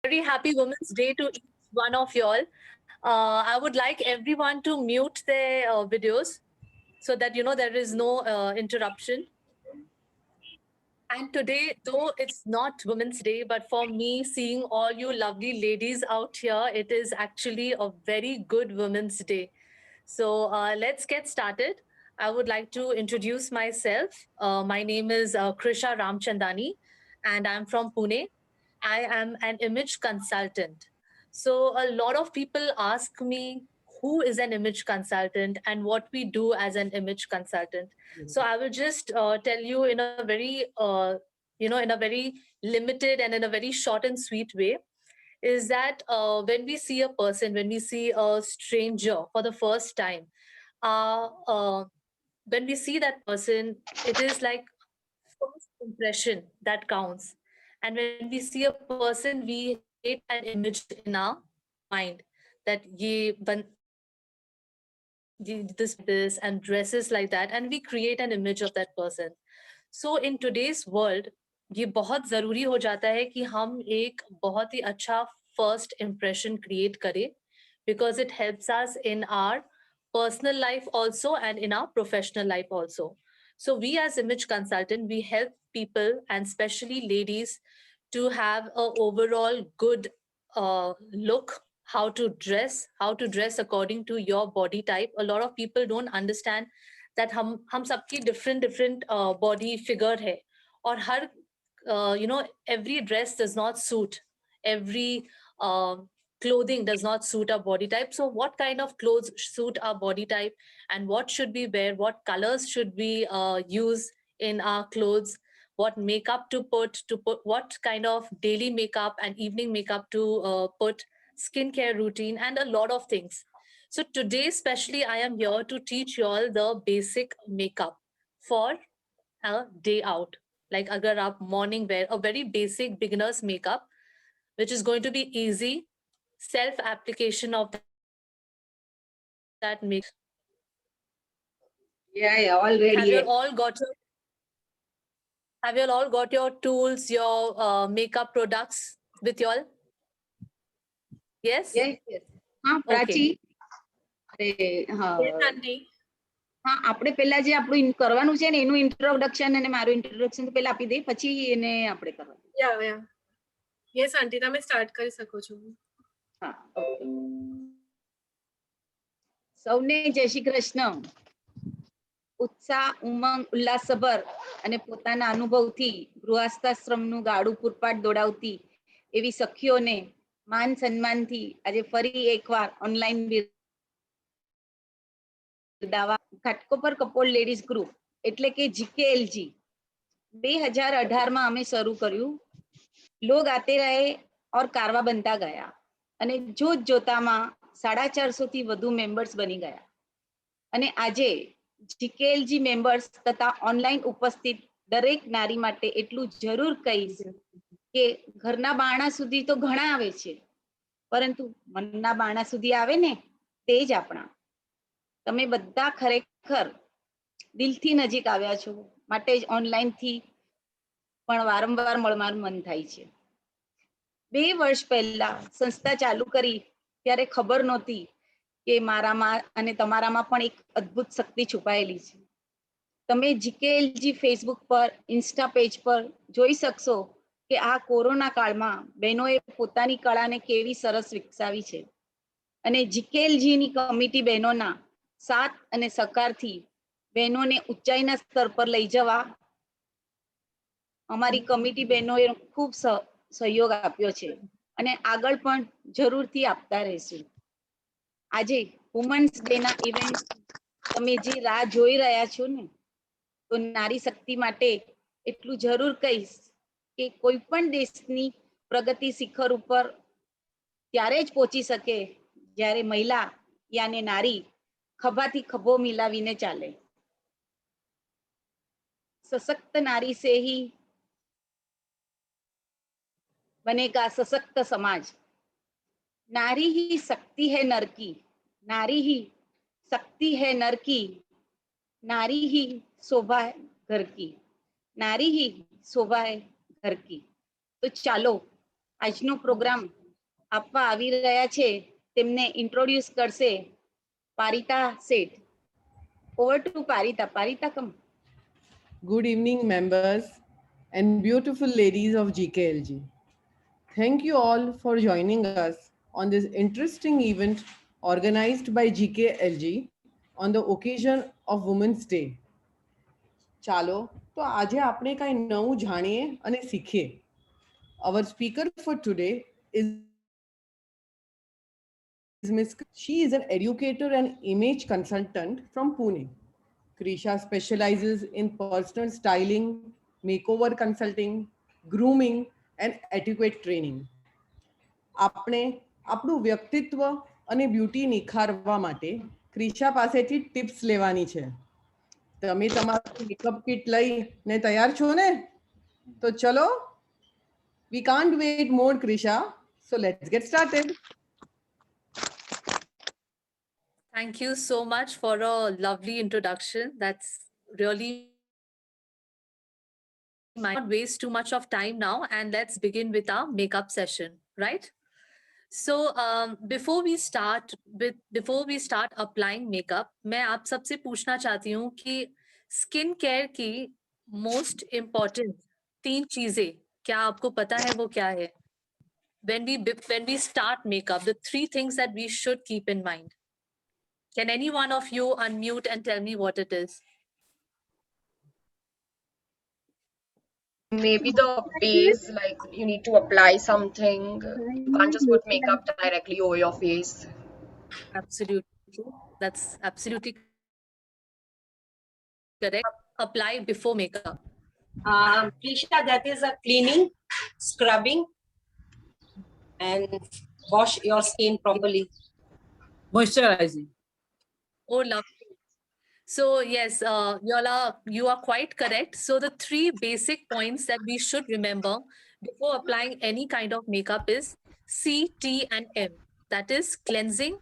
Very happy Women's Day to each one of y'all. I would like everyone to mute their videos so that there is no interruption. And today, though it's not Women's Day, but for me, seeing all you lovely ladies out here, it is actually a very good Women's Day. So let's get started. I would like to introduce myself. My name is Krisha Ramchandani, and I'm from Pune. I am an image consultant. So a lot of people ask me who is an image consultant and what we do as an image consultant. So I will just tell you in a very in a very limited and in a very short and sweet way, is that when we see a person, when we see a stranger for the first time, uh, uh, when we see that person, it is like first impression that counts. And when we see a person, we create an image in our mind that this this and dresses like that, and we create an image of that person. So in today's world, ये बहुत ज़रूरी हो जाता है कि हम एक बहुत ही अच्छा first impression create करें, because it helps us in our personal life also and in our professional life also. So we as image consultant, we help people and especially ladies to have a overall good look, how to dress according to your body type. A lot of people don't understand that हम सबकी different body figure है, और हर every dress does not suit every uh, clothing does not suit our body type. So what kind of clothes suit our body type, and what should we wear, what colors should we use in our clothes, what makeup to put, what kind of daily makeup and evening makeup to put, skincare routine, and a lot of things. So today, especially, I am here to teach you all the basic makeup for a day out. Like agar aap morning wear, a very basic beginner's makeup, which is going to be easy, self application of that makeup. Yeah, all Have ready. you all got your tools, your makeup products with you all? Yes. Yes, yes. હા Okay. પ્રાચી હા Yes, Auntie. હા આપણે પહેલા જે આપણું કરવાનું છે ને એનું ઇન્ટ્રોડક્શન અને મારું ઇન્ટ્રોડક્શન તો પહેલા આપી દે, પછી એને આપણે કરવાનું. Yeah. Yes, Auntie, તમે સ્ટાર્ટ કરી શકો છો. હા, ઓકે. સૌને જય શ્રી કૃષ્ણ. ઉત્સાહ, ઉમંગ, ઉલ્લાસભર અને પોતાના અનુભવથી ગૃહસ્થાશ્રમનું ગાડું પૂરપાટ દોડાવતી એવી સખીઓને માન સન્માનથી આજે ફરી એકવાર online Ghatkopar Kapol ladies group એટલે કે જીકેએલજી 2018 અમે શરૂ કર્યું. લોગ આતે રહે ઓર કારવા બનતા ગયા અને જોત જોતામાં 450 થી વધુ મેમ્બર્સ બની ગયા. અને આજે જીકેએલજી મેમ્બર્સ તથા ઓનલાઈન ઉપસ્થિત દરેક નારી માટે એટલું જરૂર કહીશ કે ઘરના બારણા સુધી તો ઘણા આવે છે, પરંતુ મનના બારણા સુધી આવે ને તે જ આપણા. તમે બધા ખરેખર દિલથી નજીક આવ્યા છો, માટે જ ઓનલાઈનથી પણ વારંવાર મળવાનું મન થાય છે. 2 વર્ષ પહેલા સંસ્થા ચાલુ કરી ત્યારે ખબર નહોતી કે મારામાં અને તમારામાં પણ એક અદ્ભુત શક્તિ છુપાયેલી છે. તમે જીકેએલજી ફેસબુક પર, ઇન્સ્ટા પેજ પર જોઈ શકશો કે આ કોરોના કાળમાં બહેનોએ પોતાની કળાને કેવી સરસ વિકસાવી છે. અને જીકેએલજીની કમિટી બહેનોના સાથ અને સહકારથી બહેનોને ઊંચાઈના સ્તર પર લઈ જવા અમારી કમિટી બહેનોએ ખૂબ સહયોગ આપ્યો છે અને આગળ પણ જરૂરથી આપતા રહેશું. આજે વુમન્સ ડેના ઇવેન્ટ તમે જે રાહ જોઈ રહ્યા છો ને, તો નારી શક્તિ માટે એટલું જરૂર કહીશ કે કોઈ પણ દેશની પ્રગતિ શિખર ઉપર ત્યારે જ પહોંચી શકે જ્યારે મહિલા યાને નારી ખભાથી ખભો મિલાવીને ચાલે. सशक्त नारी से ही बनेगा सशक्त समाज. नारी ही शक्ति है नर की, नारी ही शक्ति है नर की, नारी ही शोभा है घर की, नारी ही शोभा है घर की. तो ચાલો આજનો પ્રોગ્રામ આપવા આવી રહ્યા છે તેમને ઇન્ટ્રોડ્યુસ કરશે Parita Sheth. Over to Parita. Parita come. Good evening, members and beautiful ladies of GKLG. Thank you all for joining us on this interesting event organized by GKLG on the occasion of Women's Day. ચાલો તો આજે આપણે કંઈ નવું જાણીએ અને શીખીએ. Our speaker for today is Miss. She is an educator and image consultant from Pune. Krisha specializes in personal styling, makeover consulting, grooming, and etiquette training. આપણે આપણું વ્યક્તિત્વ અને બ્યુટી નિખારવા માટે ક્રિશા પાસેથી ટિપ્સ લેવાની છે. તમે તમારું મેકઅપ કિટ લઈને તૈયાર છો ને? તો ચલો, we can't wait more, Krisha. So let's get started. Thank you so much for a lovely introduction. That's really might not waste too much of time now, and let's begin with our makeup session, right? So before we start applying makeup, मैं आप सबसे पूछना चाहती हूँ कि skin care की most important 3 चीजें क्या आपको पता है वो क्या है? When we start makeup, the 3 things that we should keep in mind. Can any one of you unmute and tell me what it is? Maybe the base, like you need to apply something. You can't just put makeup directly over your face. Absolutely. That's absolutely correct. Apply before makeup. Prisha, that is a cleaning, scrubbing, and wash your skin properly. Moisturizing. Oh, lovely. So yes, you are quite correct. So the 3 basic points that we should remember before applying any kind of makeup is C, T, and M. That is cleansing,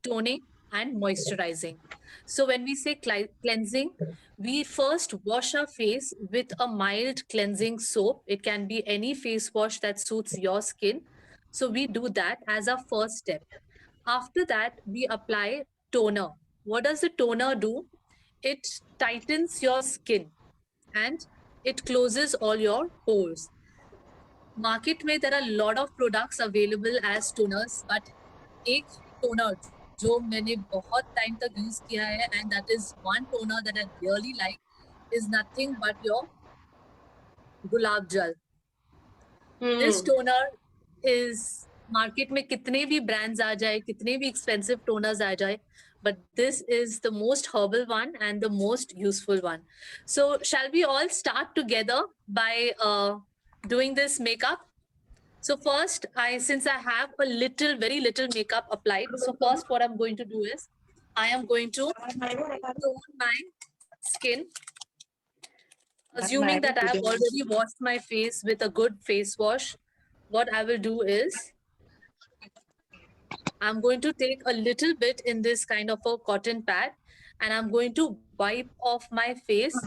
toning, and moisturizing. So when we say cleansing, we first wash our face with a mild cleansing soap. It can be any face wash that suits your skin. So we do that as our first step. After that, we apply toner. What does the toner do? It tightens your skin and it closes all your pores. Market में there are a lot of products available as toners, but एक toner जो मैंने बहुत time तक use किया है, and that is one toner that I really like, is nothing but your gulab jal. This toner is market में कितने भी brands आ जाए, कितने भी expensive toners आ जाए, but this is the most herbal one and the most useful one. So shall we all start together by doing this makeup? So first, since I have very little makeup applied, so first what I'm going to do is, I am going to tone my skin. Assuming that I have already washed my face with a good face wash, what I will do is, I'm going to take a little bit in this kind of a cotton pad and I'm going to wipe off my face.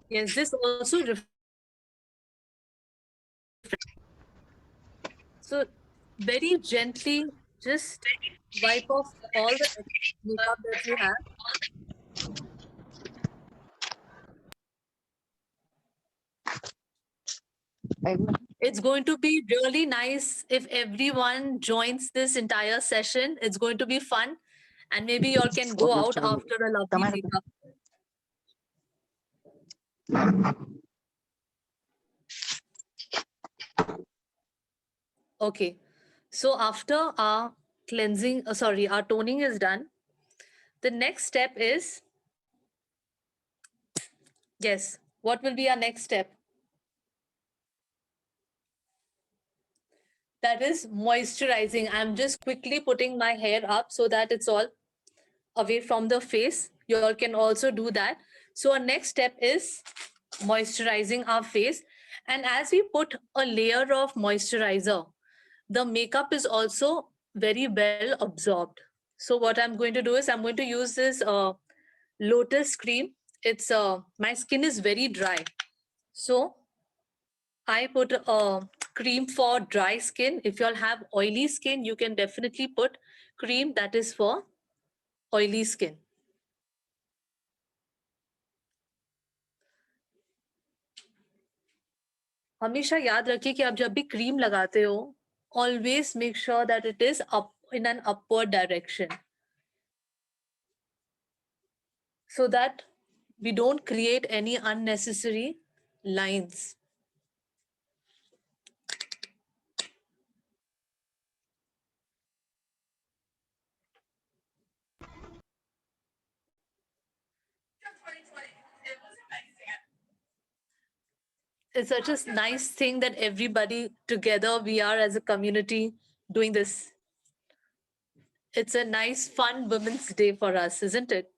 Yes, this also so very gently just wipe off all the makeup that you have. It's going to be really nice if everyone joins this entire session. It's going to be fun. And maybe you all can go out after a lovely makeup. Okay. So after our our toning is done, the next step is, yes, what will be our next step? That is moisturizing. I'm just quickly putting my hair up so that it's all away from the face. You all can also do that. So our next step is moisturizing our face. And as we put a layer of moisturizer, the makeup is also very well absorbed. So what I'm going to do is I'm going to use this Lotus cream. It's my skin is very dry, so I put a cream for dry skin. If you all have oily skin, you can definitely put cream that is for oily skin. हमेशा याद रखिए कि आप जब भी cream लगाते हो, always make sure that it is up in an upward direction, so that we don't create any unnecessary lines. It's such a nice thing that everybody together, we are as a community doing this. It's a nice, fun Women's Day for us, isn't it?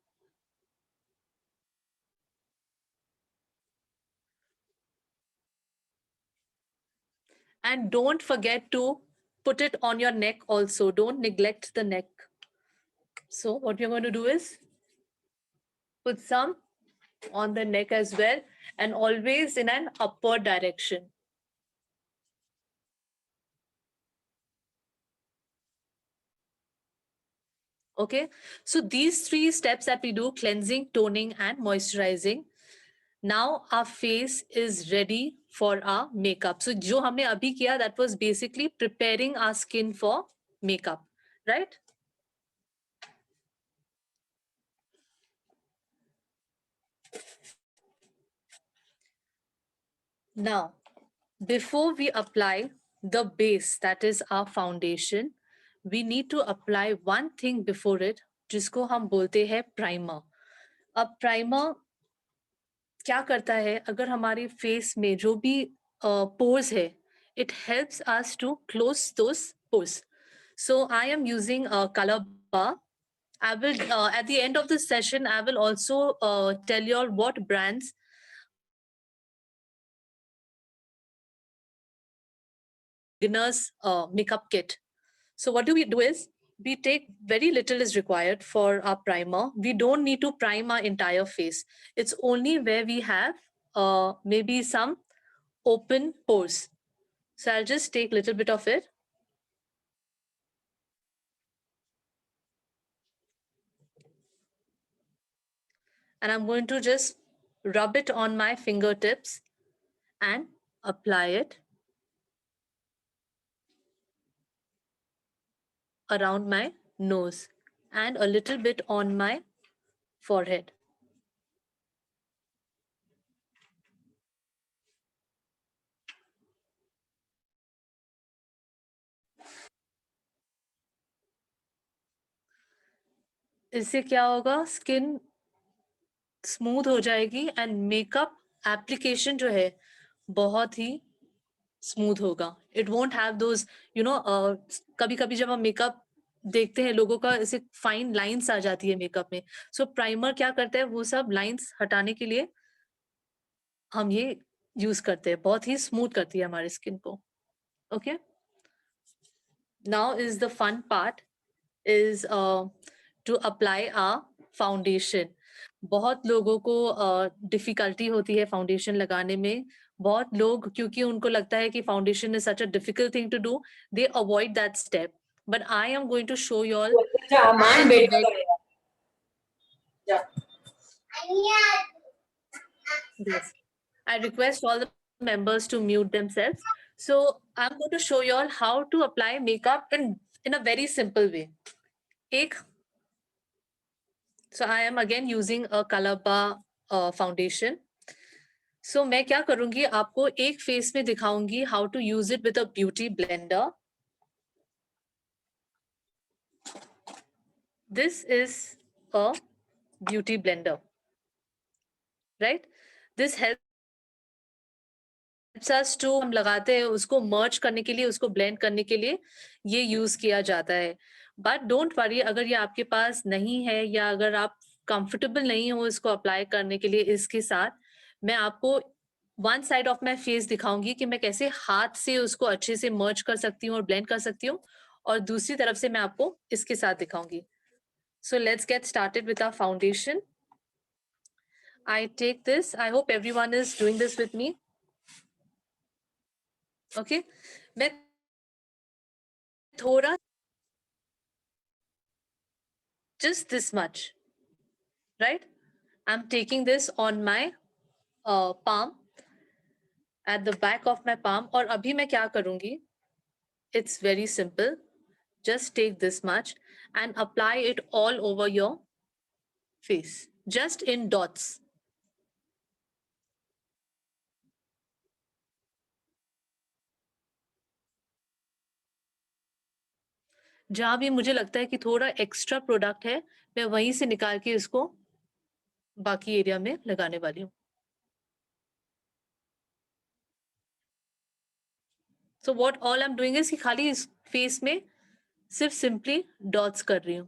And don't forget to put it on your neck also. Don't neglect the neck. So what we're going to do is put some on the neck as well, and always in an upward direction. Okay, so these 3 steps that we do: cleansing, toning, and moisturizing. Now our face is ready for our makeup. So जो हमने अभी किया, that was basically preparing our skin for makeup, right? Now, before we apply the base, that is our foundation, we need to apply one thing before it, जिसको हम बोलते हैं primer. अब primer क्या करता है, अगर हमारे फेस में जो भी pores है, it helps us to close those pores. So I am using a color bar. I will at the end of the session, I will also tell you all what brands beginners makeup kit. So what do we do is, we take very little is required for our primer. We don't need to prime our entire face. It's only where we have maybe some open pores. So I'll just take a little bit of it. And I'm going to just rub it on my fingertips and apply it around my nose and a little bit on my forehead. इससे क्या होगा, skin smooth हो जाएगी and makeup application जो है बहुत ही smooth होगा. It won't have those कभी कभी जब हम मेकअप देखते हैं लोगों का ऐसे फाइन लाइंस आ जाती है मेकअप में. सो प्राइमर क्या करता है, वो सब लाइंस हटाने के लिए हम ये यूज करते हैं. बहुत ही स्मूथ करती है हमारे स्किन को. Okay, now is the fun part is to apply our foundation. बहुत लोगों को डिफिकल्टी होती है फाउंडेशन लगाने में. बहुत लोग, क्योंकि उनको लगता है कि foundation is such a difficult thing to do, they avoid that step. But I am going to show you all. Yes. I request all the members to mute themselves. So I'm going to show you all how to apply makeup in a very simple way. So I am again using a Color Bar foundation. So मैं क्या करूंगी, आपको एक face में दिखाऊंगी how to use it with a beauty blender. This is a beauty blender, right? This helps us to, हम लगाते हैं उसको merge करने के लिए, उसको blend करने के लिए ये use किया जाता है. But don't worry, अगर ये आपके पास नहीं है या अगर आप comfortable नहीं हो इसको apply करने के लिए इसके साथ, मैं आपको one side of my face दिखाऊंगी कि मैं कैसे हाथ से उसको अच्छे से मर्ज कर सकती हूँ और ब्लेंड कर सकती हूँ, और दूसरी तरफ से मैं आपको इसके साथ दिखाऊंगी. So let's get started with our foundation. I take this. I hope everyone is doing this with me. Okay. मैं थोड़ा just this much, right? I'm taking this on my palm, at the back of my palm. और अभी मैं क्या करूँगी? It's very simple. Just take this much and apply it all over your face, just in dots. जहां भी मुझे लगता है कि थोड़ा एक्स्ट्रा प्रोडक्ट है, मैं वहीं से निकाल के इसको बाकी एरिया में लगाने वाली हूँ. So what all I'm doing is कि खाली इस फेस में सिर्फ सिंपली डॉट्स कर रही हूँ.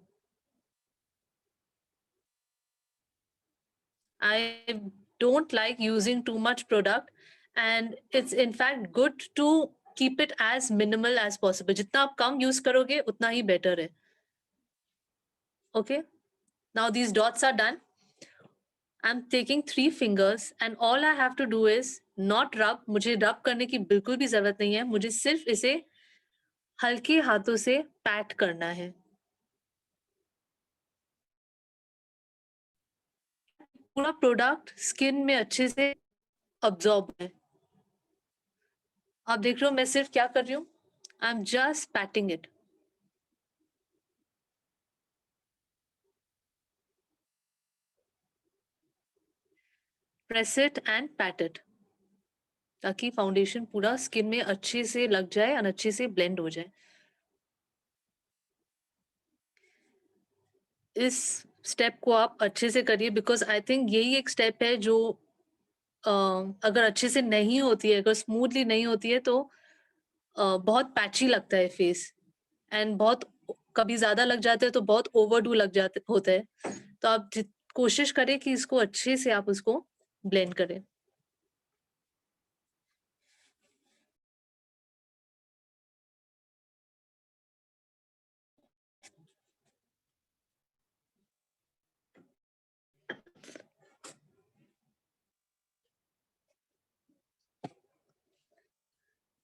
I don't like using too much product, and it's in fact good to keep it as minimal as possible. जितना आप कम यूज करोगे उतना ही बेटर है. Okay, now these dots are done. I'm taking 3 fingers and all I have to do is not rub. मुझे rub करने की बिल्कुल भी जरूरत नहीं है. मुझे सिर्फ इसे हल्के हाथों से पैट करना है. पूरा प्रोडक्ट स्किन में अच्छे से अब्सॉर्ब है. आप देख रहे हो मैं सिर्फ क्या कर रही हूँ? I am just patting it. Press it and pat it, ताकि फाउंडेशन पूरा स्किन में अच्छे से लग जाए और अच्छे से ब्लेंड हो जाए. इस स्टेप को आप अच्छे से करिए, बिकॉज आई थिंक यही एक स्टेप है जो अगर अच्छे से नहीं होती है, अगर स्मूथली नहीं होती है तो बहुत पैची लगता है फेस, एंड बहुत कभी ज्यादा लग जाते हैं तो बहुत ओवरडू लग जाते होता है. तो आप कोशिश करें कि इसको अच्छे से आप उसको ब्लेंड करें.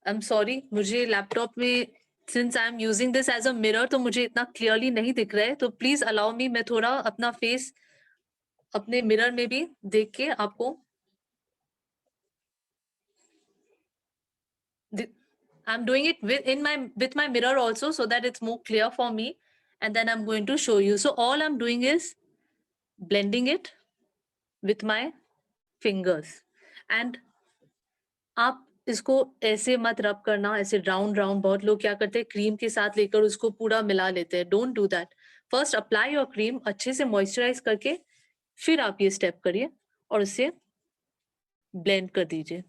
आई एम सॉरी, मुझे लैपटॉप में since I am using this as a mirror तो मुझे इतना क्लियरली नहीं दिख रहा है, तो प्लीज अलाउ मी, मैं थोड़ा अपना फेस अपने मिरर में भी देख के आपको I'm doing it with my mirror also, so that it's more clear for me, and then I'm going to show you. So all I'm doing is blending it with my fingers. And आप इसको ऐसे मत रब करना, ऐसे round round. बहुत लोग क्या करते हैं, क्रीम के साथ लेकर उसको पूरा मिला लेते हैं. Don't do that. First apply your cream, अच्छे से मॉइस्चराइज करके फिर आप ये स्टेप करिए और इसे ब्लेंड कर दीजिए.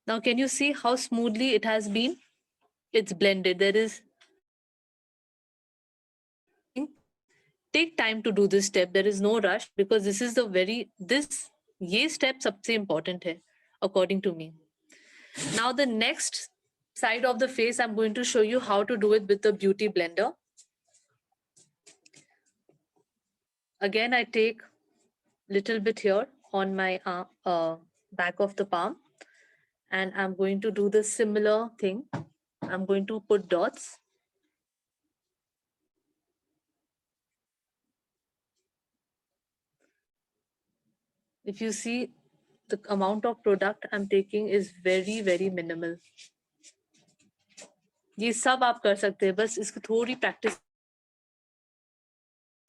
Now can you see how smoothly it has been? It's blended. There is, take time to do this step. There is no rush, because this is the ये step सबसे important है according to me. Now the next side of the face, I'm going to show you how to do it with the beauty blender. Again, I take little bit here on my back of the palm, and I'm going to do the similar thing. I'm going to put dots. If you see, the amount of product I'm taking is very, very minimal. ये सब आप कर सकते हैं, बस इसकी थोड़ी practice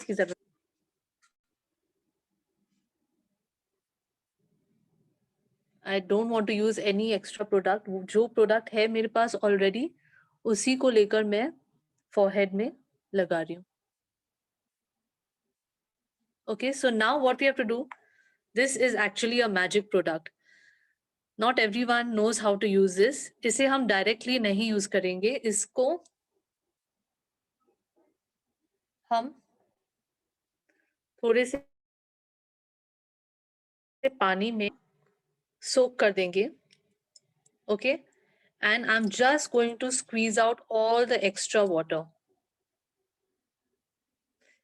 की जरूरत. I don't want to use any extra product. जो प्रोडक्ट है मेरे पास ऑलरेडी, उसी को लेकर मैं forehead में लगा रही हूँ. Okay, so now what we have to do, this is actually a magic product. Not everyone knows how to use this. इसे हम directly नहीं use करेंगे. इसको हम थोड़े से पानी में सोक कर देंगे. Okay, and I'm just going to squeeze out all the extra water.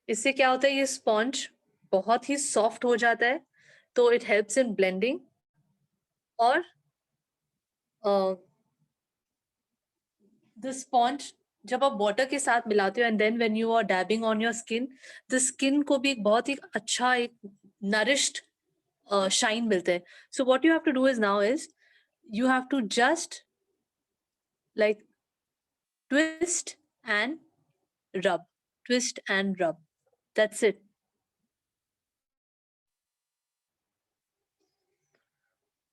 इससे क्या होता है, ये स्पॉन्ज बहुत ही सॉफ्ट हो जाता है, तो इट हेल्प्स इन ब्लेंडिंग. और द स्पॉन्ज जब आप वाटर के साथ मिलाते हो and then when you are dabbing on your skin, the skin को भी एक बहुत ही अच्छा एक नरिश्ड शाइन मिलता है. So what you have to do is now is you have to just like twist and rub, twist and rub. That's it.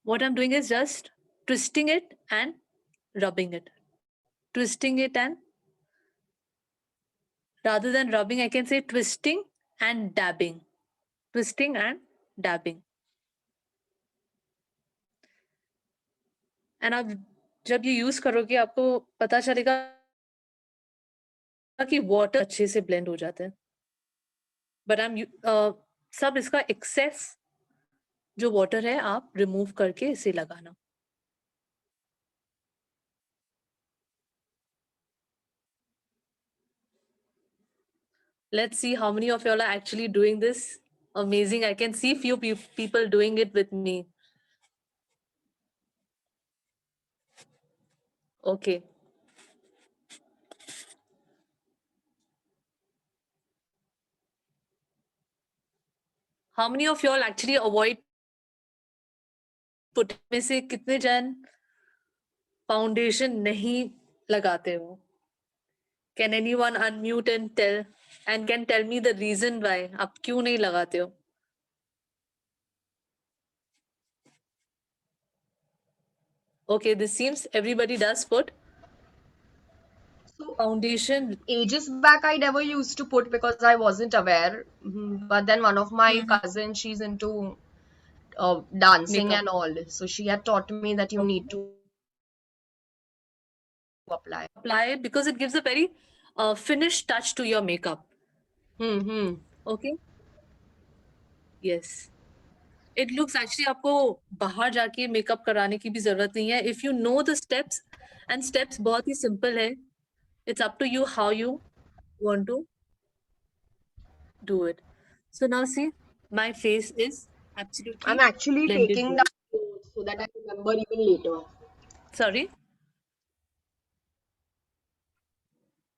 What I'm doing is just twisting it and rubbing it. Twisting it and, rather than rubbing, I can say twisting and dabbing. Twisting and dabbing. And आप जब ये use करोगे आपको पता चलेगा कि water अच्छे से ब्लेंड हो जाता है. बट सब इसका एक्सेस जो वाटर है आप रिमूव करके इसे लगाना. Let's see how many of y'all are actually doing this. Amazing. I can see few people doing it with me. Okay. How many of y'all actually avoid put में से कितने जन फाउंडेशन नहीं लगाते हो? Can anyone unmute and can tell me the reason why आप क्यों नहीं लगाते हो? Okay, this seems everybody does put foundation. Ages back, I never used to put because I wasn't aware. But then one of my cousins, she's into dancing Makeup. and all. So she had taught me that you need to apply. Apply it because it gives a very finished touch to your makeup. Okay. Yes. It looks actually आपको बाहर जाके makeup कराने की भी जरूरत नहीं है. If you know the steps, and steps बहुत ही simple है. It's up to you how you want to do it. So now see, my face is absolutely I'm actually blended taking well. down notes so that I remember even later. Sorry?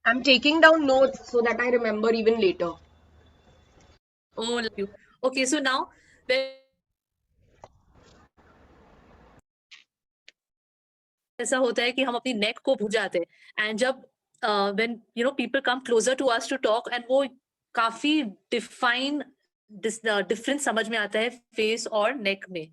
I'm taking down notes so that I remember even later. Oh, love you. Okay, so now ऐसा होता है कि हम अपनी नेक को भूल जाते हैं, एंड जब when you know people come closer to us to talk, and वो काफी डिफरेंस समझ में आता है फेस और नेक में.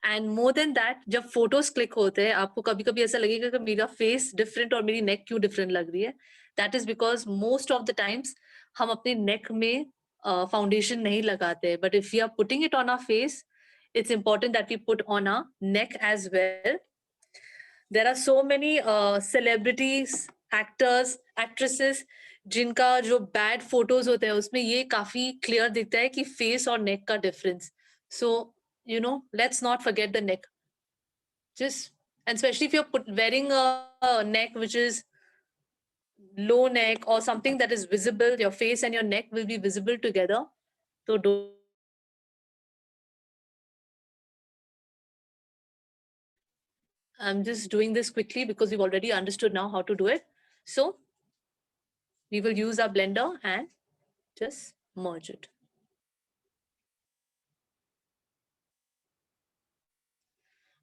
एंड मोर देन दैट, जब फोटोज क्लिक होते हैं आपको कभी कभी ऐसा लगेगा कि मेरा फेस डिफरेंट और मेरी नेक क्यों डिफरेंट लग रही है. That is because most of the times हम अपने नेक में फाउंडेशन नहीं लगाते, but if you are putting it on our face, it's important that we put on our neck as well. There are so many celebrities, actors, actresses जिनका जो bad photos होते हैं उसमें ये काफी क्लियर दिखता है कि फेस और नेक का difference. So you know, let's not forget the neck. Just, and especially if you're wearing a neck which is low neck or something that is visible, your face and your neck will be visible together. So don't. I'm just doing this quickly because we've already understood now how to do it. So we will use our blender and just merge it.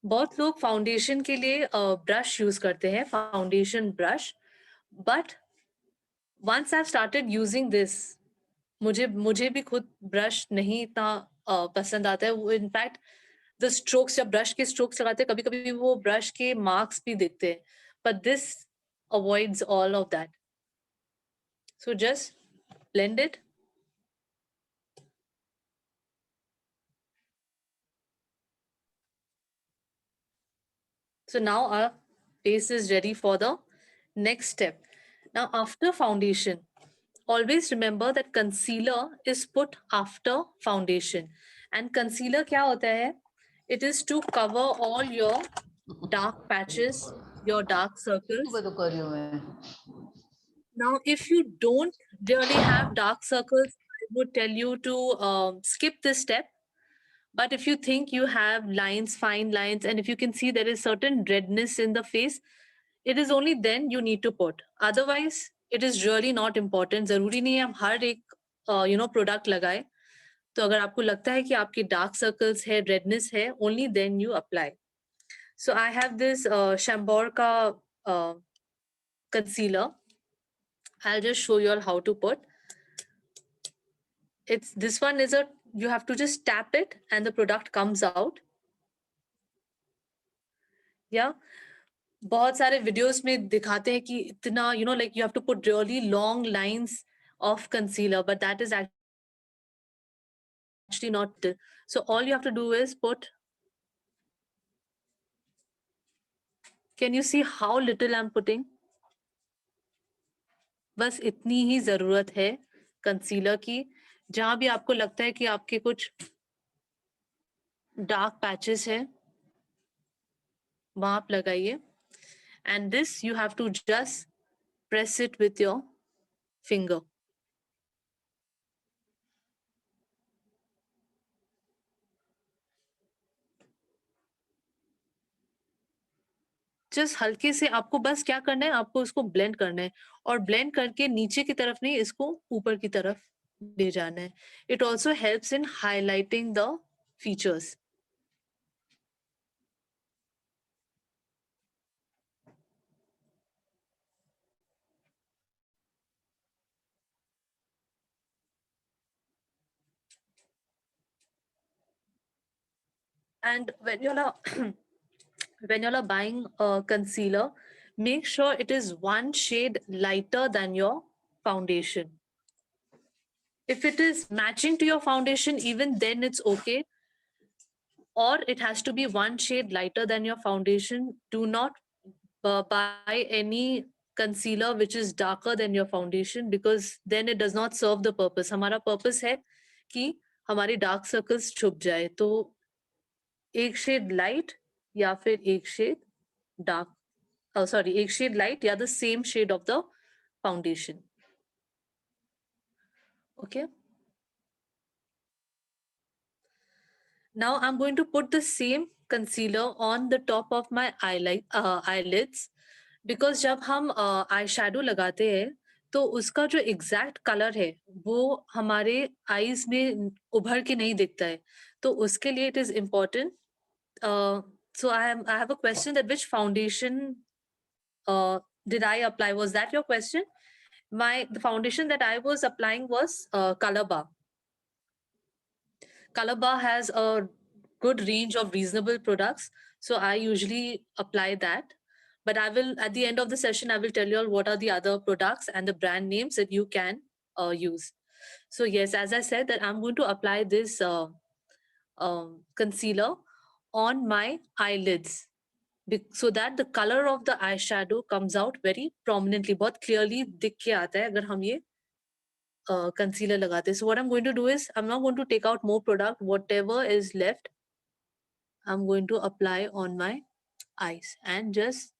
बहुत लोग foundation के लिए brush use करते हैं, foundation brush. But once I've started using this, मुझे भी खुद brush नहीं इतना पसंद आता है. वो इनफैक्ट द स्ट्रोक्स, जब ब्रश के स्ट्रोक्स लगाते हैं कभी कभी वो ब्रश के मार्क्स भी दिखते हैं. But this avoids all of that. So just blend it. So now our face is ready for the next step. Now after foundation, always remember that concealer is put after foundation. And concealer क्या होता है? It is to cover all your dark patches your dark circles. બધું કર્યું મેં. Now, if you don't really have dark circles, I would tell you to skip this step. But if you think you have lines, fine lines, and if you can see there is certain redness in the face, it is only then you need to put. Otherwise, it is really not important. ज़रूरी नहीं है हम हर एक product लगाए. तो अगर आपको लगता है कि आपके डार्क सर्कल्स है, रेडनेस है, only then you apply. So I have this Chambord का concealer. I'll just show you all how to put. This one is you have to just tap it and the product comes out. Yeah. बहुत सारे videos में दिखाते हैं कि इतना like you have to put really long lines of concealer, but that is actually not. So all you have to do is put. Can you see how little I'm putting? बस इतनी ही जरूरत है concealer की. जहां भी आपको लगता है कि आपके कुछ डार्क पैचेस है वहां आप लगाइए. And this you have to just press it with your finger. Just हल्के से आपको बस क्या करना है, आपको इसको ब्लेंड करना है और ब्लेंड करके नीचे की तरफ नहीं, इसको ऊपर की तरफ ले जाना है. It also helps in highlighting the features. And when you're buying a concealer, make sure it is one shade lighter than your foundation. If it is matching to your foundation, even then it's okay. Or it has to be one shade lighter than your foundation. Do not buy any concealer which is darker than your foundation, because then it does not serve the purpose. हमारा purpose है कि हमारी dark circles छुप जाए. तो एक shade light या फिर एक shade dark. एक shade light या the same shade of the foundation. Okay. Now I'm going to put the same concealer on the top of my eyelids, because जब हम eyeshadow लगाते हैं तो उसका जो exact color है वो हमारे eyes में उभर के नहीं दिखता है. तो उसके लिए it is important. So I have a question, that which foundation did I apply? Was that your question? The foundation that I was applying was Color Bar. Color Bar has a good range of reasonable products, so I usually apply that. But I will, at the end of the session, I will tell you all what are the other products and the brand names that you can use. So yes, as I said, that I'm going to apply this concealer on my eyelids, so that the color of the eyeshadow comes out very prominently. बहुत clearly दिख के आता है अगर हम ये concealer लगाते. So what I'm going to do is, I'm not going to take out more product. Whatever is left, I'm going to apply on my eyes and just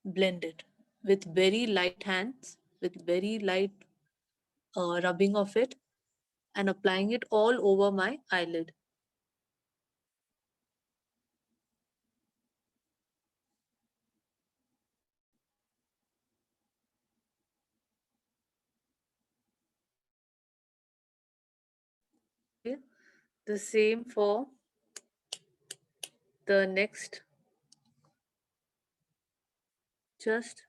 blend it with very light hands, with very light rubbing of it, and applying it all over my eyelid. Okay. The same for the next. Just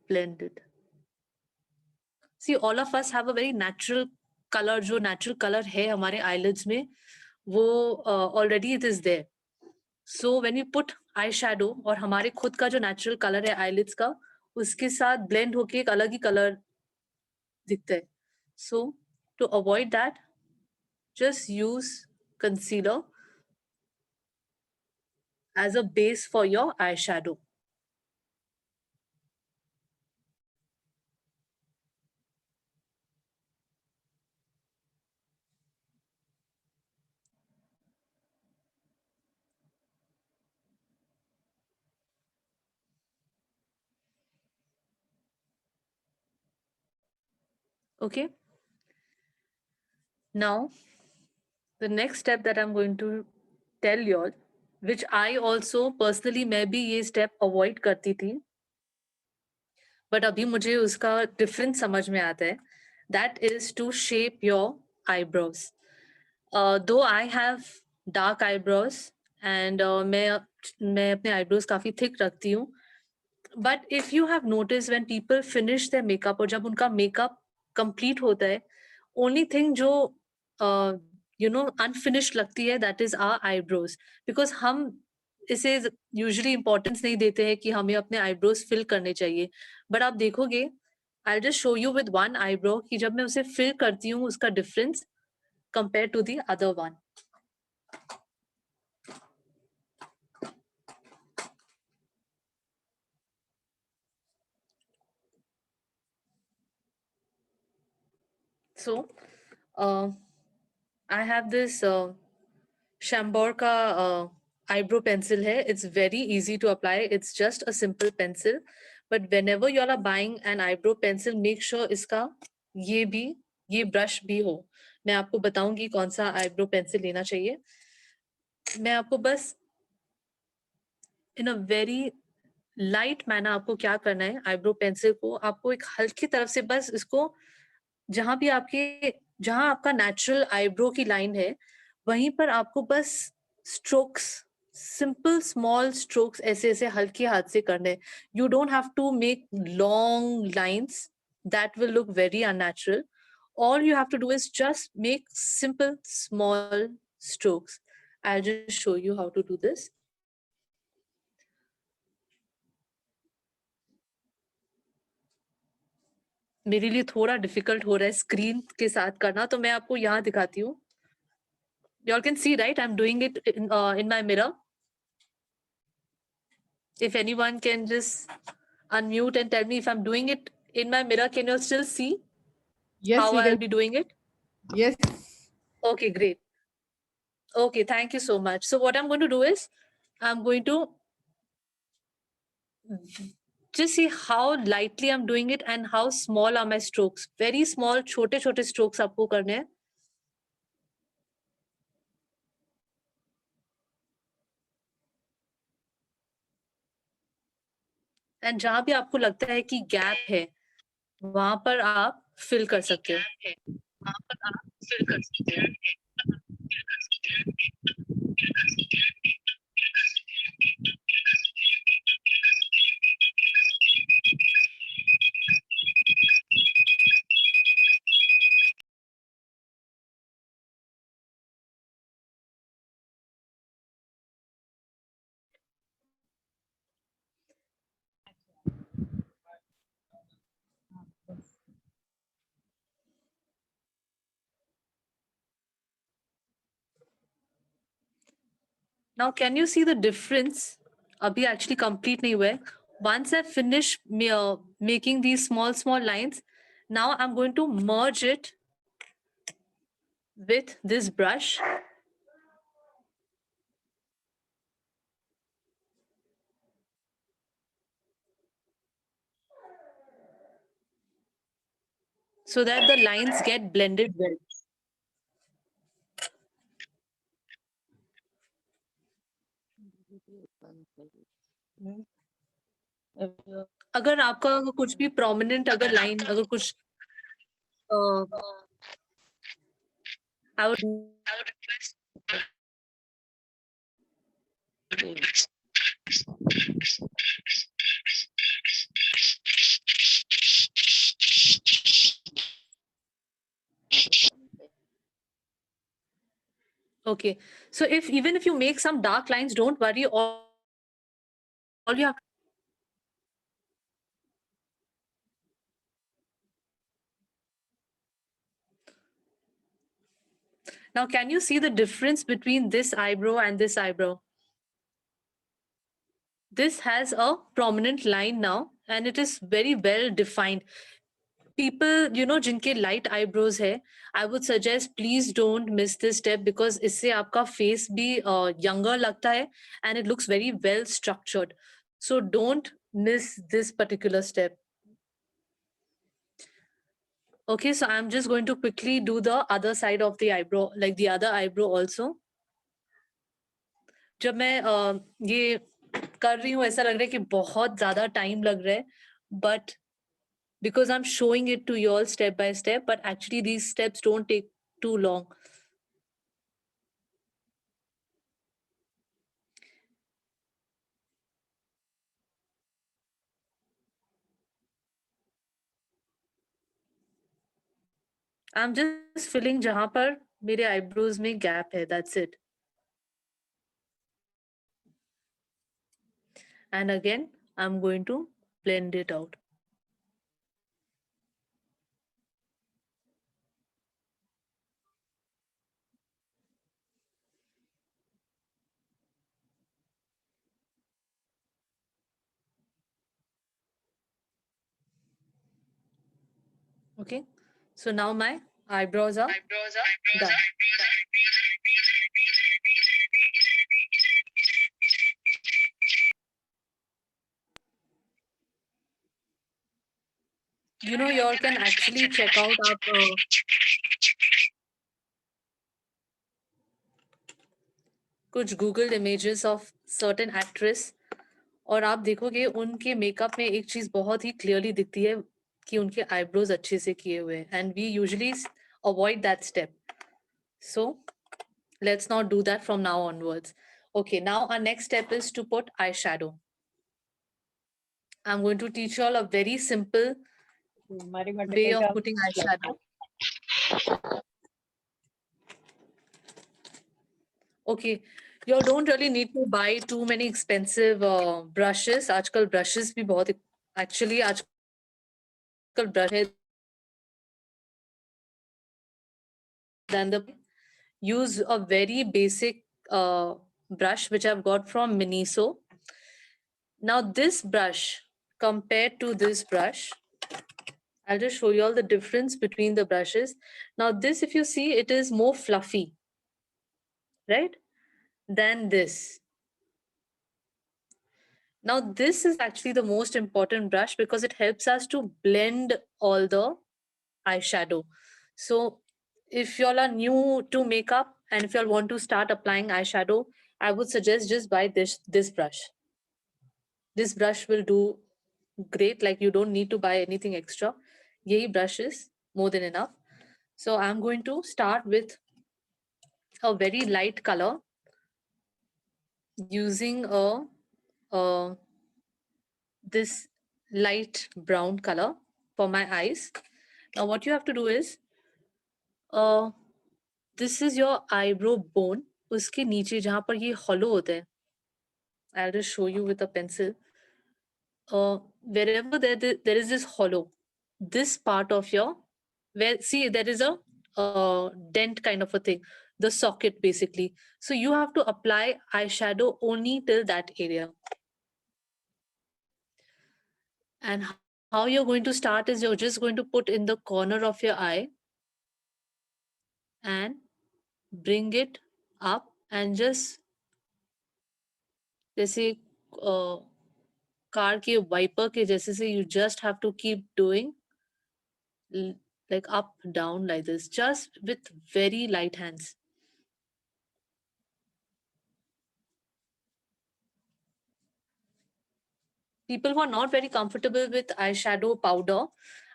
blend it. See, all of us have a very natural color. जो natural color है हमारे eyelids में, वो already it is there. So when we put eyeshadow और हमारे खुद का जो natural color है eyelids का, उसके साथ blend होके एक अलग ही color दिखता है. So to avoid that, just use concealer as a base for your eyeshadow. Okay. Now, the next step that I'm going to tell you all, which I also personally मैं भी ये step avoid करती थी, but अभी मुझे उसका difference समझ में आता है. That is to shape your eyebrows. Though I have dark eyebrows and मैं अपने eyebrows काफी thick रखती हूँ. But if you have noticed when people finish their makeup और जब उनका makeup complete होता है, only thing जो unfinished लगती है, that is our eyebrows. Because हम इसे usually importance नहीं देते हैं कि हमें अपने eyebrows fill करने चाहिए. But आप देखोगे, I'll just show you with one eyebrow कि जब मैं उसे fill करती हूँ, उसका difference compared to the other one. So, I have this Chambord का eyebrow pencil है. It's very easy to apply. It's just a simple pencil. But whenever you all are buying an eyebrow pencil, make sure इसका ये brush भी हो. मैं आपको बताऊंगी कौन सा eyebrow pencil लेना चाहिए. मैं आपको बस in a very light manner आपको क्या करना है, eyebrow pencil को आपको एक हल्की तरफ से बस इसको जहां आपका natural eyebrow की line है, वहीं पर आपको बस strokes, simple small strokes ऐसे हल्के हाथ से करने. You don't have to make long lines. That will look very unnatural. All you have to do is just make simple small strokes. I'll just show you how to do this. मेरे लिए थोड़ा difficult हो रहा है screen के साथ करना, तो मैं आपको यहाँ दिखाती हूँ. You all can see, right? I'm doing it in my mirror. If anyone can just unmute and tell me if I'm doing it in my mirror, can you all still see Yes, how we I'll can. be doing it? Yes. Okay, great. Okay, thank you so much. So what I'm going to do is, I'm going to just see how lightly I'm doing it and how small are my strokes. Very small, छोटे strokes आपको करने हैं. And जहां भी आपको लगता है कि गैप है, वहां पर आप फिल कर सकते हो. Now, can you see the difference? Abhi actually complete nahi hua hai. Once I finish making these small lines, now I'm going to merge it with this brush. So that the lines get blended well. अगर आपका कुछ भी prominent अगर line अगर कुछ I would request. Okay, so even if you make some dark lines, don't worry. All you have. Now, can you see the difference between this eyebrow and this eyebrow? This has a prominent line now, and it is very well defined. People, जिनके light eyebrows है, I would suggest please don't miss this step because इससे आपका face भी younger लगता है and it looks very well structured. So don't miss this particular step. Okay, so I'm just going to quickly do the other side of the eyebrow, like the other eyebrow also. जब मैं ये कर रही हूँ ऐसा लग रहा है कि बहुत ज़्यादा टाइम लग रहा है, but because I'm showing it to you all step by step, but actually these steps don't take too long. I'm just filling जहाँ पर मेरे eyebrows में gap है, that's it. And again, I'm going to blend it out. Okay, so now my eyebrows are done. You know, you all can actually check out our कुछ Google images of certain actress और आप देखोगे उनके makeup में एक चीज बहुत ही clearly दिखती है कि उनके आईब्रोज अच्छे से किए हुए हैं and we usually avoid that step. So let's not do that from now onwards. Okay, now our next step is to put eyeshadow. I'm going to teach you all a very simple way of putting eyeshadow. Okay, you don't really need to buy too many expensive brushes. आजकल brushes भी बहुत actually आजकल brush है than the use a very basic brush which I've got from Miniso. Now this brush compared to this brush, I'll just show you all the difference between the brushes. Now this, if you see, it is more fluffy, right, than this. Now this is actually the most important brush because it helps us to blend all the eyeshadow. So if y'all are new to makeup and if y'all want to start applying eyeshadow, I would suggest just buy this brush. This brush will do great, like you don't need to buy anything extra. Yahi brush is more than enough. So I'm going to start with a very light color using this light brown color for my eyes. Now what you have to do is this is your eyebrow bone. उसके नीचे जहाँ पर ये hollow होता है, I'll just show you with a pencil. Wherever there is this hollow, this part of your, where see there is a dent kind of a thing, the socket basically. So you have to apply eyeshadow only till that area. And how you're going to start is you're just going to put in the corner of your eye and bring it up and just जैसे car के wiper के जैसे से you just have to keep doing like up down like this, just with very light hands. People who are not very comfortable with eyeshadow powder,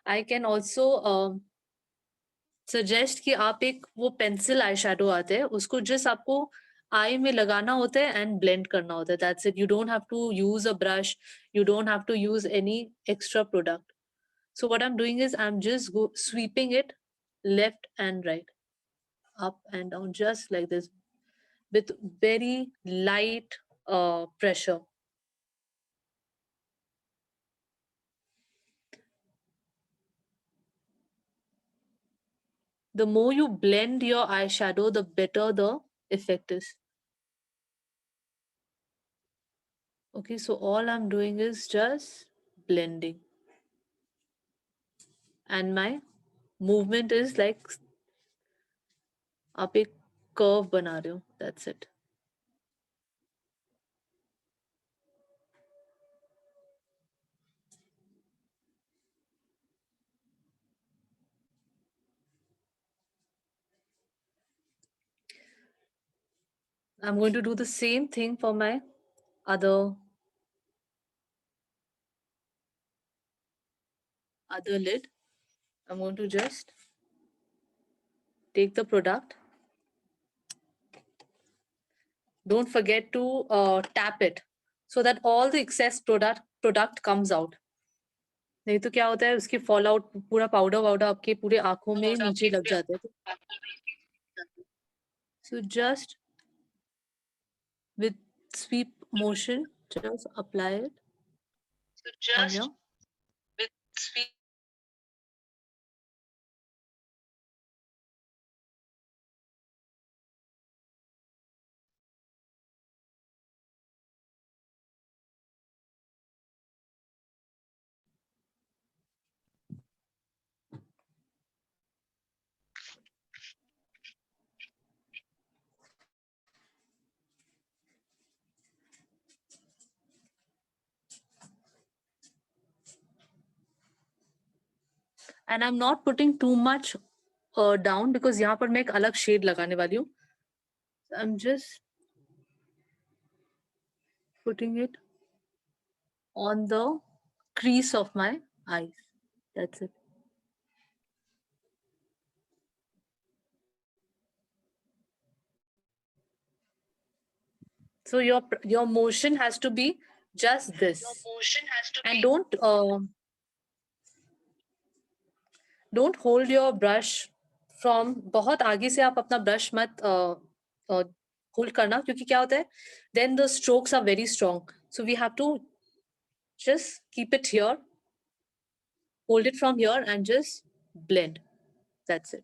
I can also suggest कि आप एक वो pencil eyeshadow आते हैं उसको just आपको eye में लगाना होता है and blend करना होता है. That's it. You don't have to use a brush. You don't have to use any extra product. So what I'm doing is I'm just sweeping it left and right, up and down, just like this, with very light pressure. The more you blend your eyeshadow, the better the effect is. Okay, so all I'm doing is just blending. And my movement is like आप एक curve बना रहे हो, that's it. I'm going to do the same thing for my other lid. I'm going to just take the product. Don't forget to tap it so that all the excess product comes out. नहीं तो क्या होता है उसकी fall out पूरा powder वाउडर आपके पूरे आंखों में नीचे लग जाते हैं. So just with sweep motion, just apply it on your. And I'm not putting too much down because यहाँ पर मैं एक अलग shade लगाने वाली हूँ. I'm just putting it on the crease of my eyes. That's it. So your motion has to be just this. And don't hold your brush from बहुत आगे से आप अपना brush मत hold करना क्योंकि क्या होता है then the strokes are very strong. So we have to just keep it here, hold it from here and just blend. That's it.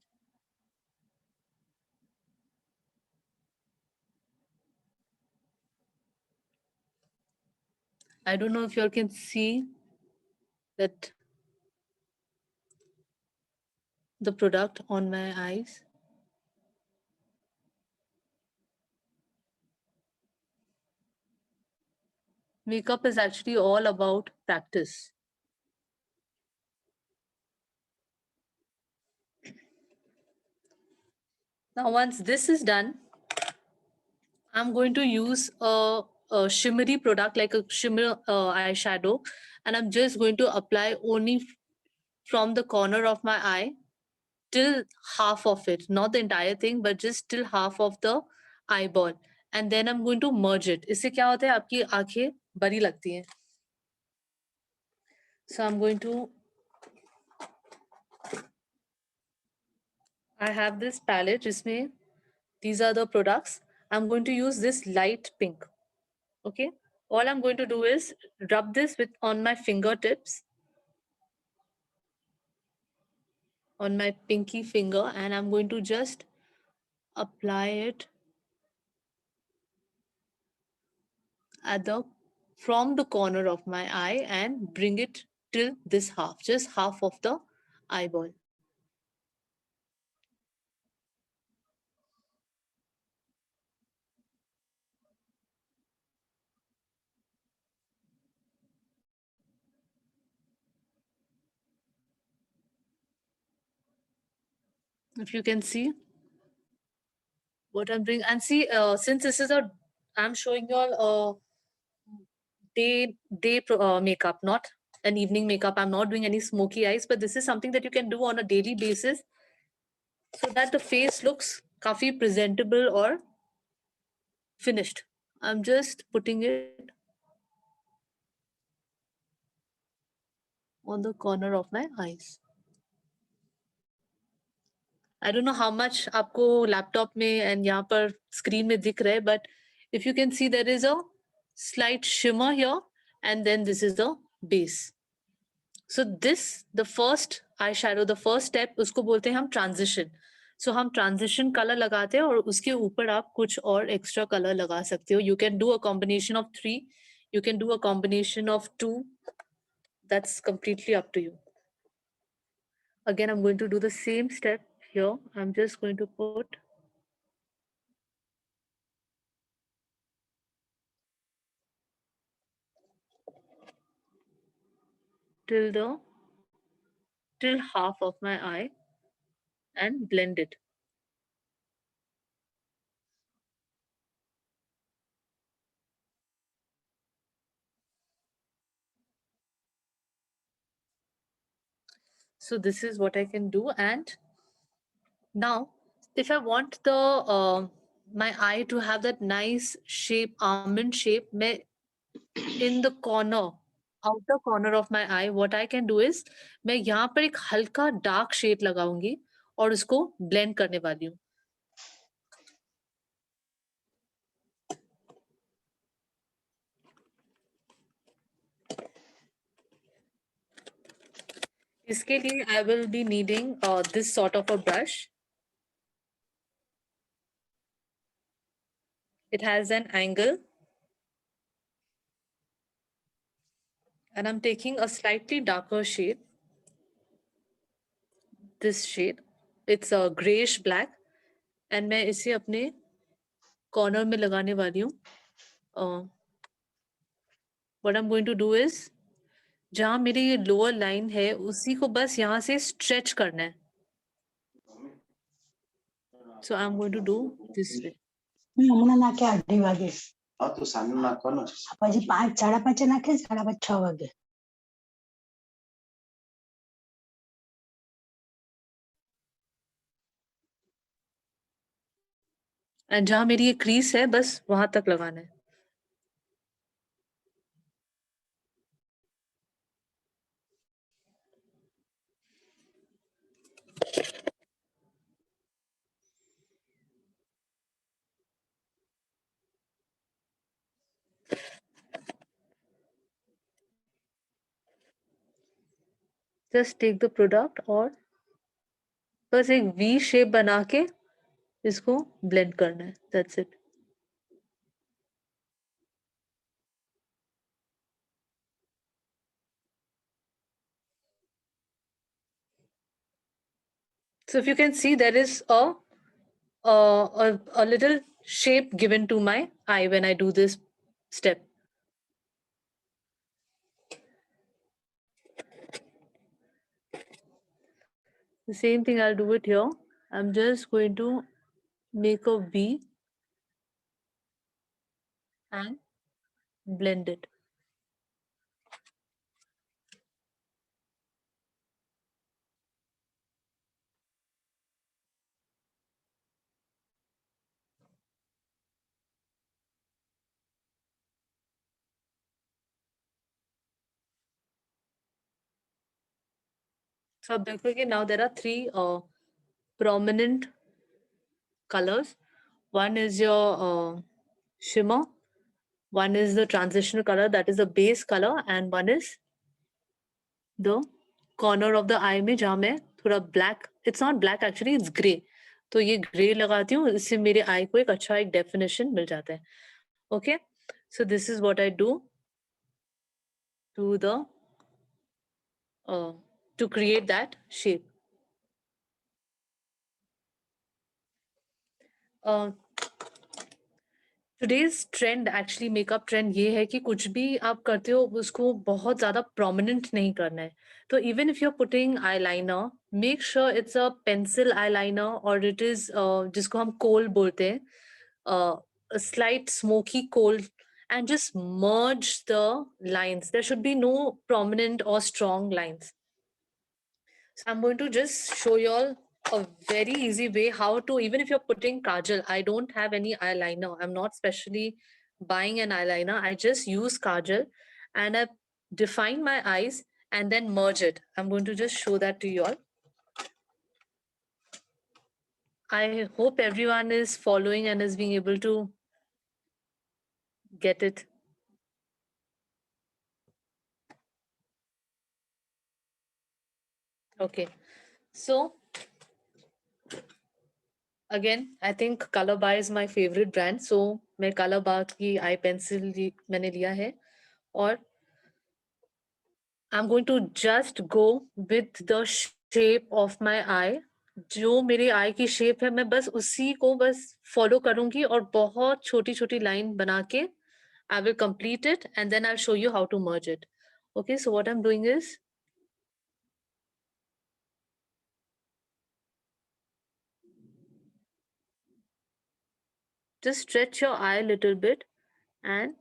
I don't know if you all can see that the product on my eyes. Makeup is actually all about practice. Now, once this is done, I'm going to use a shimmery product like a shimmer eyeshadow, and I'm just going to apply only from the corner of my eye till half of it, not the entire thing, but just till half of the eyeball. And then I'm going to merge it. इससे क्या होता है आपकी आंखें बड़ी लगती हैं. So I'm going to. I have this palette. जिसमें these are the products. I'm going to use this light pink. Okay. All I'm going to do is rub this on my fingertips, on my pinky finger, and I'm going to just apply it from the corner of my eye and bring it till this half, just half of the eyeball. If you can see what I'm doing, and see, since this is I'm showing you all day makeup, not an evening makeup. I'm not doing any smoky eyes, but this is something that you can do on a daily basis so that the face looks काफी presentable or finished. I'm just putting it on the corner of my eyes. I don't know how much आपको laptop में and यहाँ पर screen में दिख रहा है, but if you can see there is a slight shimmer here and then this is the base. So this, the first eyeshadow, the first step, उसको बोलते हैं हम transition. So हम transition color लगाते हैं और उसके ऊपर आप कुछ और extra color लगा सकते हो. You can do a combination of 3. You can do a combination of 2. That's completely up to you. Again, I'm going to do the same step here. I'm just going to put till half of my eye and blend it. So this is what I can do. And now if I want the my eye to have that nice shape, almond shape, in the corner, outer corner of my eye, what I can do is मैं यहाँ पर एक हल्का dark shade लगाऊंगी और उसको blend करने वाली हूँ. इसके लिए I will be needing this sort of a brush. It has an angle. And I'm taking a slightly darker shade. This shade. It's a grayish black. And मैं इसे अपने corner में लगाने वाली हूँ. What I'm going to do is, जहाँ मेरी ये lower line है, उसी को बस यहाँ से stretch करना है. So I'm going to do this way. હમણાં નાખે 8:30 વાગે. હા તો સાંજે નાખવાનો છે. પછી 5 5:30 નાખે 5:30 6 વાગે. And जहाँ मेरी ये crease है, बस वहां तक लगाना है. Just take the product और बस एक V shape बना के इसको blend करना है. That's it. So if you can see, there is a little shape given to my eye when I do this step. The same thing I'll do it here. I'm just going to make a V and blend it. So now there are three prominent colors. One is your shimmer, one is the transitional color, that is the base color, and one is the corner of the eye में जहाँ मैं थोड़ा black, it's not black actually, it's grey. तो ये grey लगाती हूँ, इससे मेरे eye को एक अच्छा एक definition मिल जाता है. Okay, so this is what I do to the to create that shape. Today's trend actually makeup trend ये है कि कुछ भी आप करते हो उसको बहुत ज़्यादा prominent नहीं करना है. तो even if you're putting eyeliner, make sure it's a pencil eyeliner or it is जिसको हम कोल बोलते हैं, a slight smoky kohl, and just merge the lines. There should be no prominent or strong lines. So I'm going to just show you all a very easy way how to, even if you're putting kajal, I don't have any eyeliner. I'm not specially buying an eyeliner. I just use kajal and I define my eyes and then merge it. I'm going to just show that to you all. I hope everyone is following and is being able to get it. Okay, so again, I think Color Bar is my favorite brand. So मैं Color Bar की eye pencil मैंने लिया है और I'm going to just go with the shape of my eye. जो मेरे eye की shape है मैं बस उसी को बस follow करूँगी और बहुत छोटी छोटी line बना के I will complete it and then I'll show you how to merge it. Okay, so what I'm doing is just stretch your eye a little bit and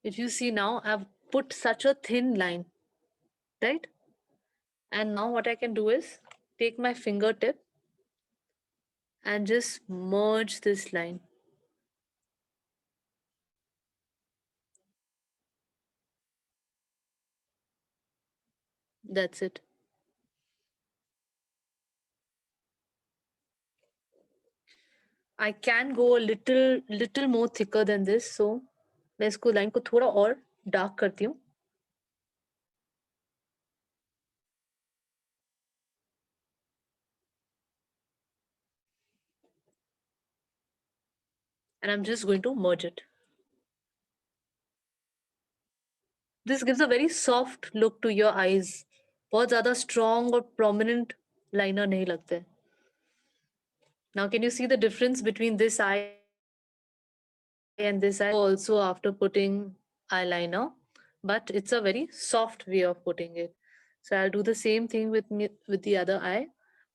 If you see now, I've put such a thin line, right? And now what I can do is take my fingertip and just merge this line. That's it. I can go a little more thicker than this, so मैं इसको line को थोड़ा और dark करती हूँ. And I'm just going to merge it. This gives a very soft look to your eyes. बहुत ज़्यादा strong और prominent liner नहीं लगते. Now, can you see the difference between this eye and this eye? Also after putting eyeliner, but it's a very soft way of putting it. So I'll do the same thing with the other eye.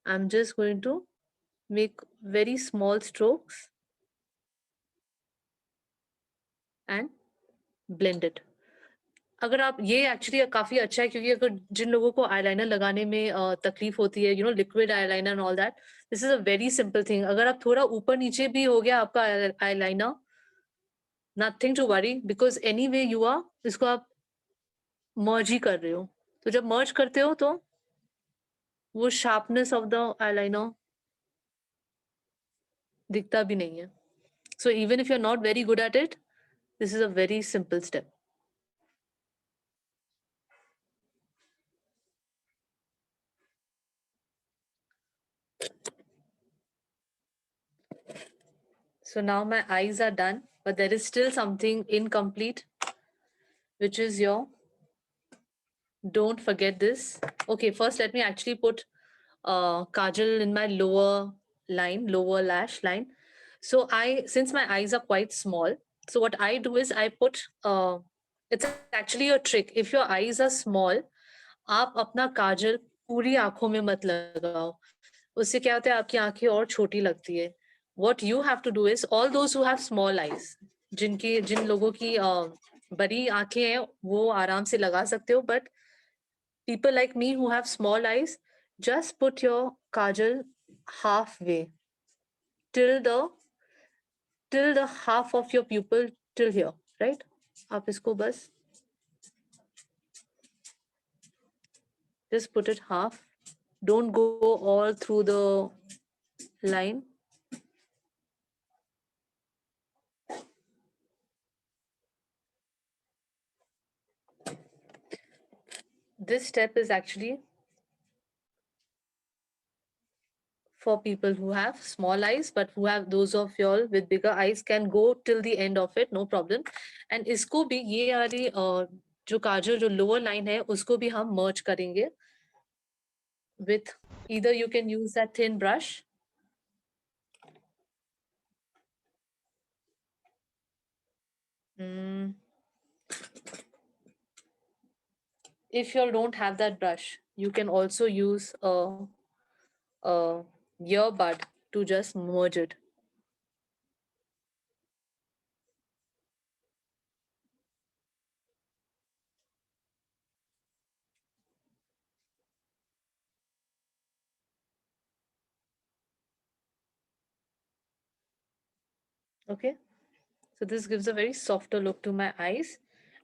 I'm just going to make very small strokes and blend it. अगर आप ये actually काफी अच्छा है क्योंकि अगर जिन लोगों को आईलाइनर लगाने में तकलीफ होती है, liquid eyeliner and all that, this is a very simple thing. अगर आप थोड़ा ऊपर नीचे भी हो गया आपका eyeliner, nothing to worry, because anyway you are, इसको आप मर्ज ही कर रहे हो. तो जब मर्ज करते हो तो वो शार्पनेस ऑफ द आईलाइनर दिखता भी नहीं है. So even if you are not very good at it, this is a very simple step. So now my eyes are done, but there is still something incomplete, which is your, don't forget this. Okay, first let me actually put kajal in my lower lash line. So since my eyes are quite small, so what I do is I put, it's actually a trick. If your eyes are small, आप अपना काजल पूरी आंखों में मत लगाओ. उससे क्या होता है, आपकी आंखें और छोटी लगती है. What you have to do is, all those who have small eyes, जिन लोगों की बड़ी आंखें हैं, वो आराम से लगा सकते हो. But people like me who have small eyes, just put your kajal halfway till the half of your pupil till here, right? आप इसको बस just put it half. Don't go all through the line. This step is actually for people who have small eyes, but who have, those of y'all with bigger eyes can go till the end of it, no problem. And इसको भी ये वाली जो काजल जो lower line है, उसको भी हम merge करेंगे with, either you can use that thin brush if you don't have that brush, you can also use a earbud to just merge it. Okay, so this gives a very softer look to my eyes.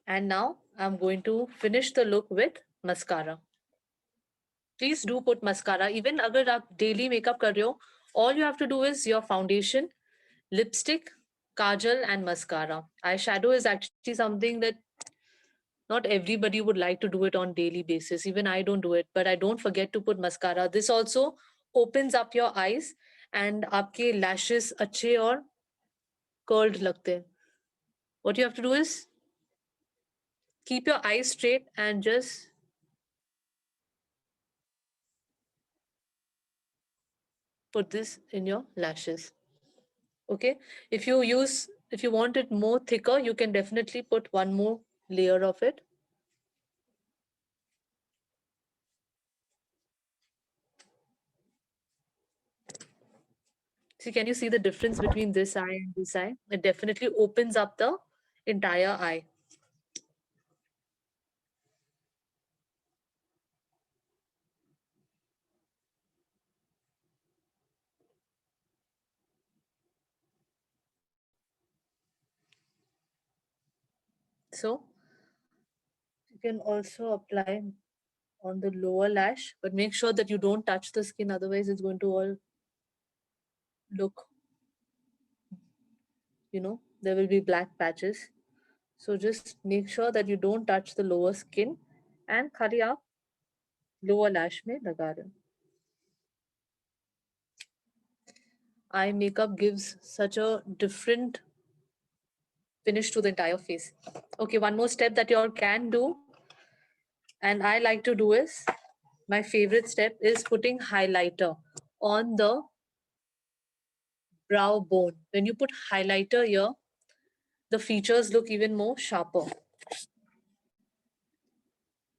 And now I'm going to finish the look with mascara. Please do put mascara. Even अगर आप daily makeup कर रहे हो, all you have to do is your foundation, lipstick, kajal and mascara. Eyeshadow is actually something that not everybody would like to do it on daily basis. Even I don't do it, but I don't forget to put mascara. This also opens up your eyes and आपके lashes अच्छे और curled लगते हैं. What you have to do is keep your eyes straight and just put this in your lashes. Okay, if you want it more thicker, you can definitely put one more layer of it. See, can you see the difference between this eye and this eye? It definitely opens up the entire eye. So you can also apply on the lower lash, but make sure that you don't touch the skin, otherwise it's going to all look, there will be black patches. So just make sure that you don't touch the lower skin, and khali aap lower lash mein laga rahe ho. Eye makeup gives such a different finish to the entire face. Okay, one more step that you all can do, and I like to do is, my favorite step is putting highlighter on the brow bone. When you put highlighter here, the features look even more sharper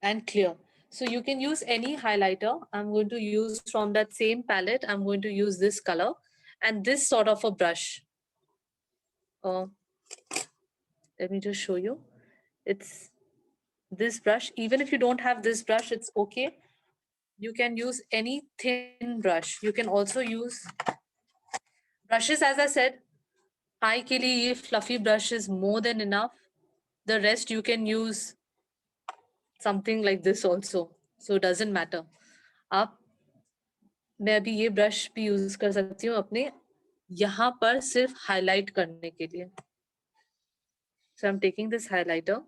and clear. So you can use any highlighter. I'm going to use from that same palette. I'm going to use this color and this sort of a brush. Let me just show you. It's this brush. Even if you don't have this brush, it's okay. You can use any thin brush. You can also use brushes, as I said, eye ke liye ye fluffy brush is more than enough. The rest you can use something like this also. So it doesn't matter. आप मैं अभी ये brush भी use कर सकती हूँ अपने यहाँ पर सिर्फ हाईलाइट करने के लिए. So I'm taking this highlighter.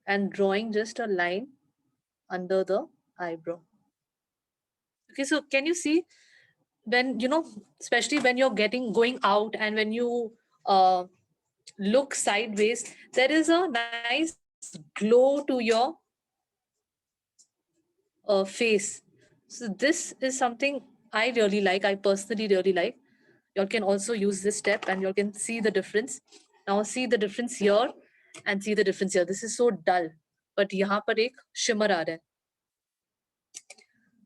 And drawing just a line under the eyebrow. Okay, so can you see when, especially when you're going out and when you look sideways, there is a nice glow to your face. So this is something I really like. I personally really like. You can also use this step and you can see the difference. Now see the difference here and see the difference here. This is so dull, but यहाँ पर एक shimmer आ रहा है.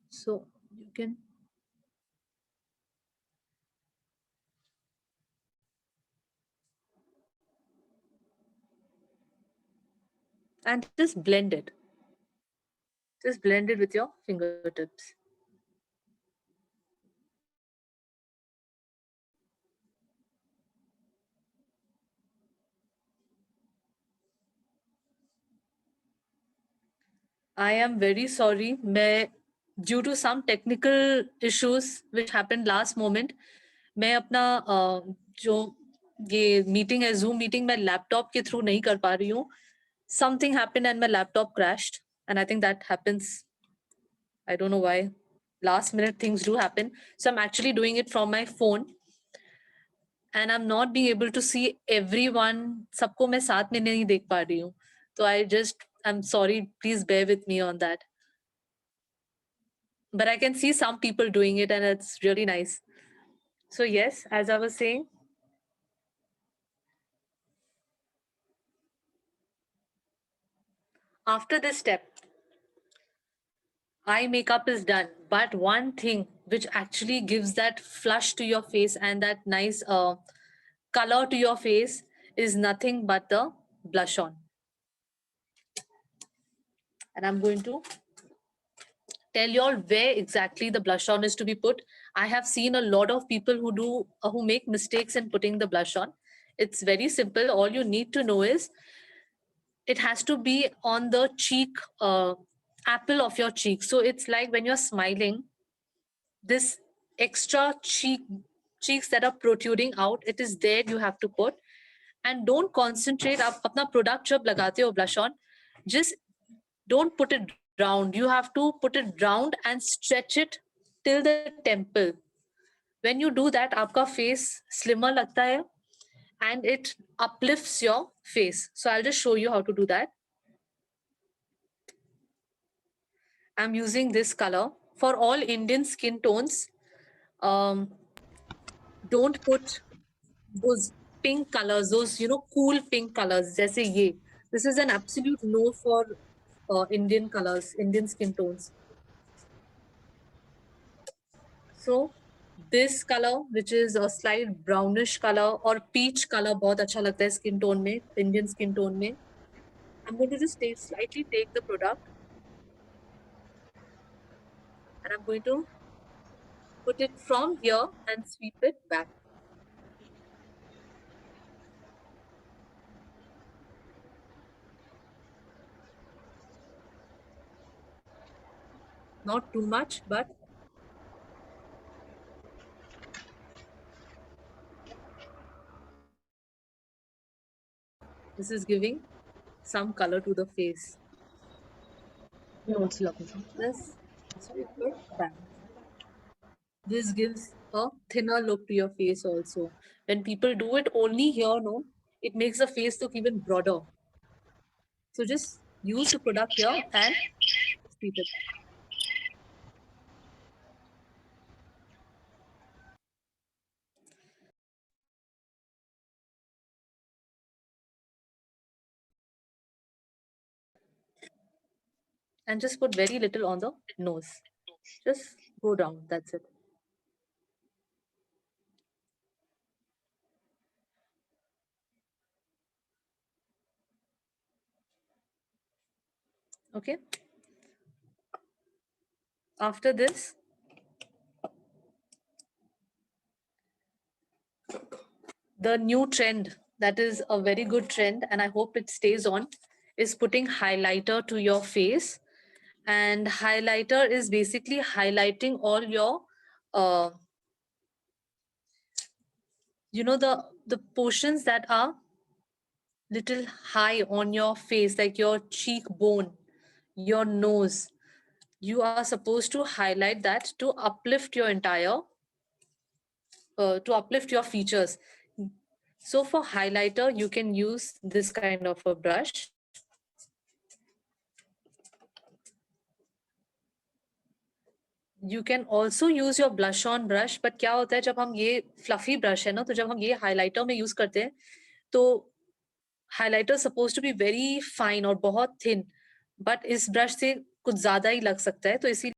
So you can and just blend it. Just blend it with your fingertips. I am very sorry. Due to some technical issues which happened last moment, मैं अपना जो ये meeting है Zoom मीटिंग मैं लैपटॉप के through नहीं कर पा रही हूँ. Something happened and my laptop crashed, and I think that happens. I don't know why. Last minute things do happen. So I'm actually doing it from my phone, and I'm not being able to see everyone. सबको मैं साथ में नहीं देख पा रही हूँ. So I'm sorry. Please bear with me on that. But I can see some people doing it and it's really nice. So yes, as I was saying, after this step, eye makeup is done. But one thing which actually gives that flush to your face and that nice color to your face is nothing but the blush on. And I'm going to tell you all where exactly the blush on is to be put. I have seen a lot of people who make mistakes in putting the blush on. It's very simple. All you need to know is it has to be on the cheek, apple of your cheek. So it's like when you're smiling, this extra cheeks that are protruding out, it is there you have to put. And don't concentrate. आप अपना product जब लगाते हो blush on, just don't put it round. You have to put it round and stretch it till the temple. When you do that, आपका face slimmer लगता है and it uplifts your face. So I'll just show you how to do that. I'm using this color. For all Indian skin tones, don't put those pink colors, those, cool pink colors. जैसे ये. This is an absolute no for Indian colors, Indian skin tones. So this color, which is a slight brownish color or peach color, बहुत अच्छा लगता है skin tone में, Indian skin tone में. I'm going to just slightly take the product and I'm going to put it from here and sweep it back. Not too much, but this is giving some color to the face. Notes log. This sweep it back. This gives a thinner look to your face also. When people do it only here, no, it makes the face look even broader. So just use the product here and sweep it. And just put very little on the nose. Just go down, that's it. Okay. After this, the new trend, that is a very good trend, and I hope it stays on, is putting highlighter to your face. And highlighter is basically highlighting all your, you know, the portions that are little high on your face, like your cheekbone, your nose. You are supposed to highlight that to uplift your entire, to uplift your features. So for highlighter, you can use this kind of a brush. You can also use your blush on brush, but क्या होता है जब हम ये fluffy brush है ना, तो जब हम ये highlighter में use करते हैं, तो highlighter supposed to be very fine और बहुत thin, but इस brush से कुछ ज़्यादा ही लग सकता है, तो इसीलिए